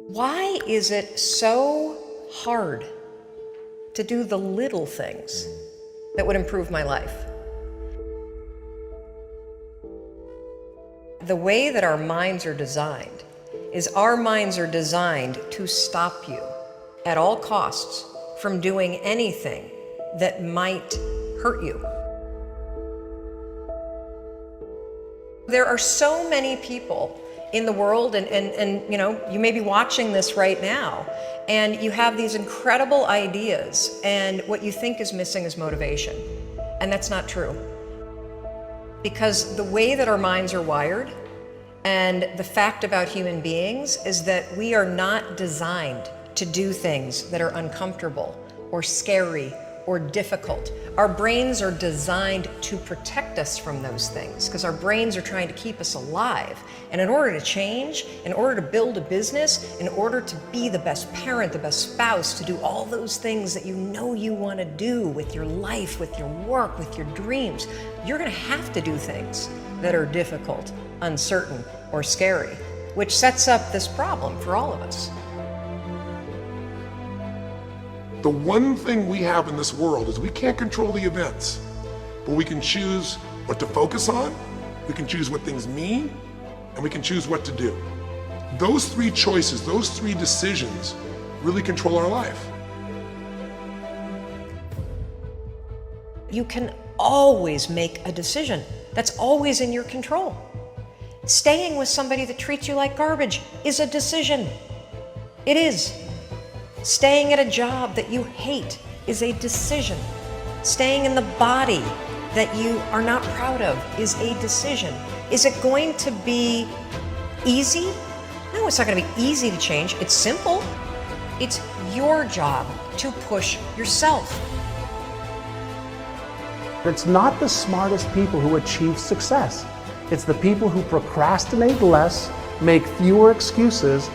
Why is it so hard to do the little things that would improve my life? The way that our minds are designed is our minds are designed to stop you at all costs from doing anything that might hurt you. There are so many people in the world, and you know, you may be watching this right now, and you have these incredible ideas, and what you think is missing is motivation. And that's not true. Because the way that our minds are wired, and the fact about human beings is that we are not designed to do things that are uncomfortable or scary or difficult. Our brains are designed to protect us from those things because our brains are trying to keep us alive. And in order to change, in order to build a business, in order to be the best parent, the best spouse, to do all those things that you know you want to do with your life, with your work, with your dreams, you're going to have to do things that are difficult, uncertain, or scary, which sets up this problem for all of us. The one thing we have in this world is we can't control the events, but we can choose what to focus on, we can choose what things mean, and we can choose what to do. Those three choices, those three decisions really control our life. You can always make a decision. That's always in your control. Staying with somebody that treats you like garbage is a decision. It is. Staying at a job that you hate is a decision. Staying in the body that you are not proud of is a decision. Is it going to be easy? No, it's not going to be easy to change. It's simple. It's your job to push yourself. It's not the smartest people who achieve success. It's the people who procrastinate less, make fewer excuses,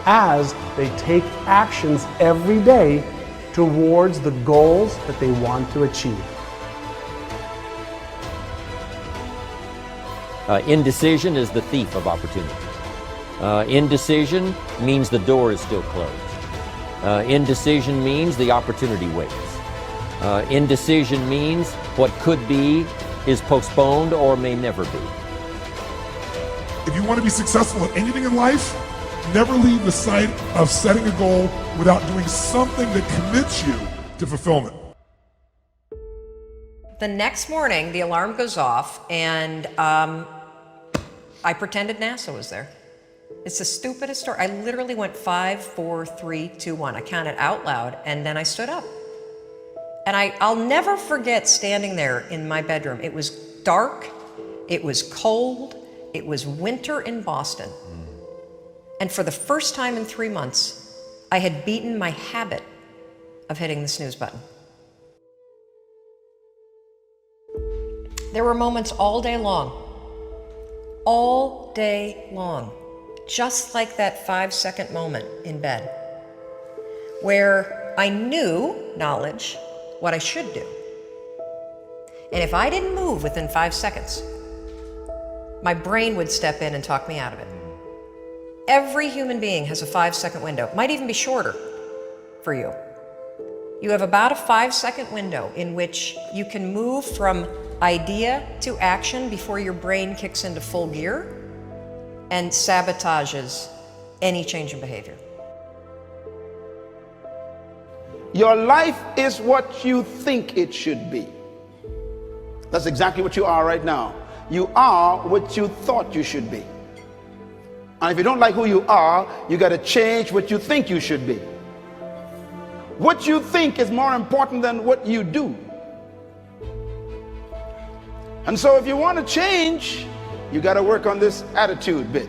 as they take actions every day towards the goals that they want to achieve. Indecision is the thief of opportunity. Indecision means the door is still closed. Indecision means the opportunity waits. Indecision means what could be is postponed or may never be. If you want to be successful at anything in life, never leave the sight of setting a goal without doing something that commits you to fulfillment. The next morning, the alarm goes off, and I pretended NASA was there. It's the stupidest story. I literally went 5, 4, 3, 2, 1. I counted out loud, and then I stood up. And I'll never forget standing there in my bedroom. It was dark, it was cold, it was winter in Boston. And for the first time in 3 months, I had beaten my habit of hitting the snooze button. There were moments all day long, just like that 5-second moment in bed, where I knew, knowledge, what I should do. And if I didn't move within 5 seconds, my brain would step in and talk me out of it. Every human being has a 5-second window. It might even be shorter for you. You have about a 5-second window in which you can move from idea to action before your brain kicks into full gear and sabotages any change in behavior. Your life is what you think it should be. That's exactly what you are right now. You are what you thought you should be. And if you don't like who you are, you got to change what you think you should be. What you think is more important than what you do. And so if you want to change, you got to work on this attitude bit.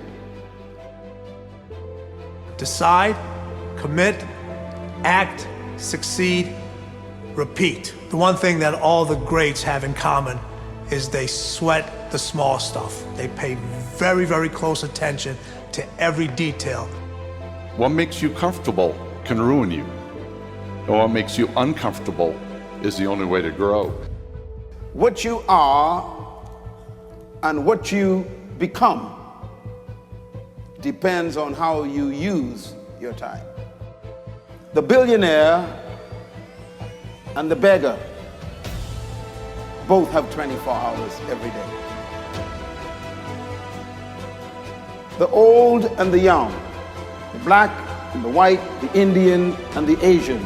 Decide, commit, act, succeed, repeat. The one thing that all the greats have in common is they sweat the small stuff. They pay very, very close attention to every detail. What makes you comfortable can ruin you. And what makes you uncomfortable is the only way to grow. What you are and what you become depends on how you use your time. The billionaire and the beggar both have 24 hours every day. The old and the young, the black and the white, the Indian and the Asian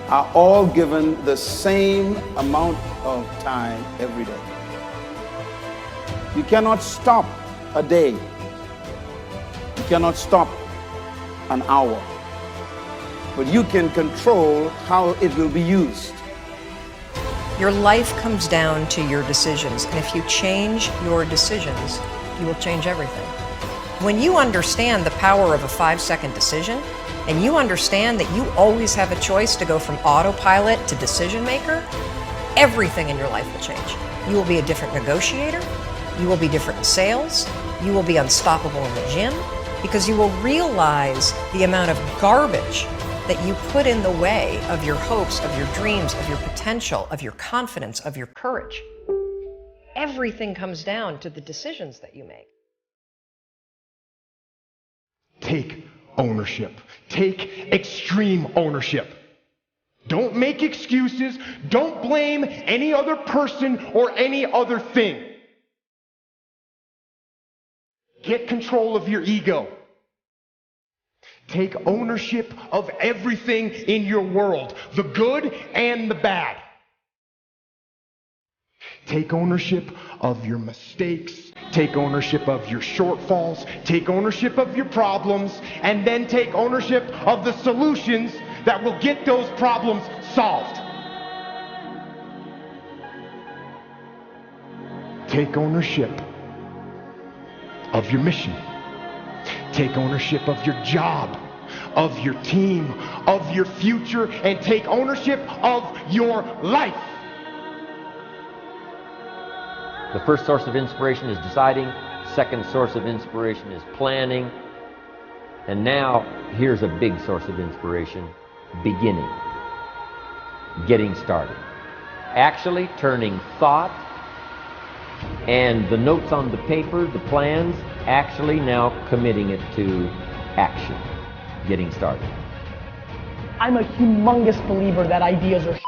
are all given the same amount of time every day. You cannot stop a day. You cannot stop an hour. But you can control how it will be used. Your life comes down to your decisions, and if you change your decisions, you will change everything. When you understand the power of a 5-second decision, and you understand that you always have a choice to go from autopilot to decision maker, everything in your life will change. You will be a different negotiator, you will be different in sales, you will be unstoppable in the gym, because you will realize the amount of garbage that you put in the way of your hopes, of your dreams, of your potential, of your confidence, of your courage. Everything comes down to the decisions that you make. Take ownership. Take extreme ownership. Don't make excuses. Don't blame any other person or any other thing. Get control of your ego. Take ownership of everything in your world, the good and the bad. Take ownership of your mistakes. Take ownership of your shortfalls. Take ownership of your problems. And then take ownership of the solutions that will get those problems solved. Take ownership of your mission. Take ownership of your job, of your team, of your future, and take ownership of your life. The first source of inspiration is deciding. Second source of inspiration is planning. And now, here's a big source of inspiration: beginning. Getting started. Actually turning thought and the notes on the paper, the plans, actually now committing it to action. Getting started. I'm a humongous believer that ideas are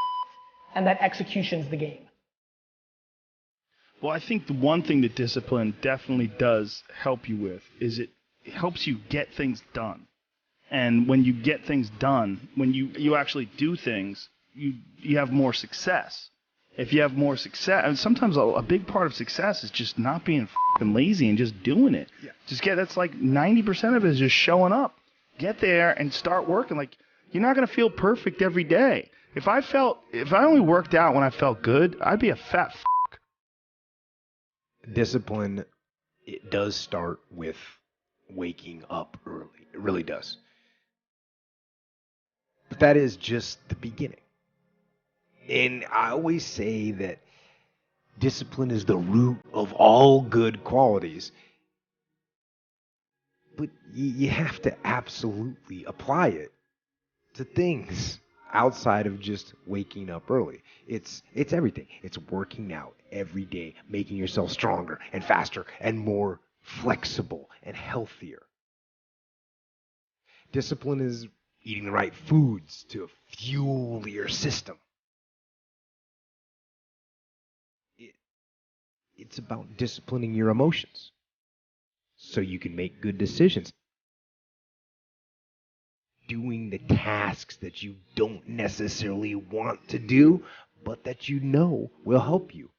and that execution's the game. Well, I think the one thing that discipline definitely does help you with is it helps you get things done. And when you get things done, when you actually do things, you have more success. If you have more success, and sometimes a big part of success is just not being f***ing lazy and just doing it. Yeah. That's like 90% of it is just showing up. Get there and start working. Like, you're not going to feel perfect every day. If I only worked out when I felt good, I'd be a fat f***. Discipline, it does start with waking up early. It really does. But that is just the beginning. And I always say that discipline is the root of all good qualities. But you have to absolutely apply it to things outside of just waking up early. It's everything. It's working out every day, making yourself stronger and faster and more flexible and healthier. Discipline is eating the right foods to fuel your system. It's about disciplining your emotions so you can make good decisions. Doing the tasks that you don't necessarily want to do, but that you know will help you.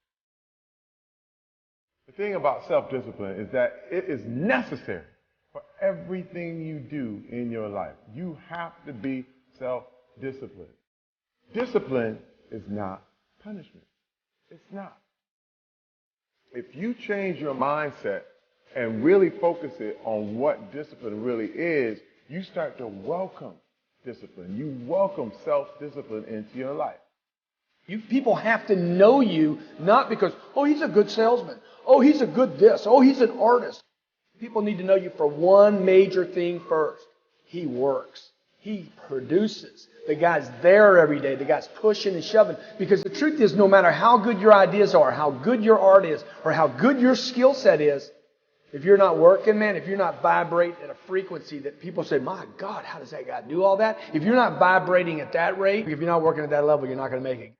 The thing about self-discipline is that it is necessary for everything you do in your life. You have to be self-disciplined. Discipline is not punishment. It's not. If you change your mindset and really focus it on what discipline really is, you start to welcome discipline. You welcome self-discipline into your life. People have to know you, not because, oh, he's a good salesman. Oh, he's a good this. Oh, he's an artist. People need to know you for one major thing first. He works. He produces. The guy's there every day. The guy's pushing and shoving. Because the truth is, no matter how good your ideas are, how good your art is, or how good your skill set is, If you're not working, man, if you're not vibrating at a frequency that people say, my God, how does that guy do all that? If you're not vibrating at that rate, if you're not working at that level, you're not going to make it.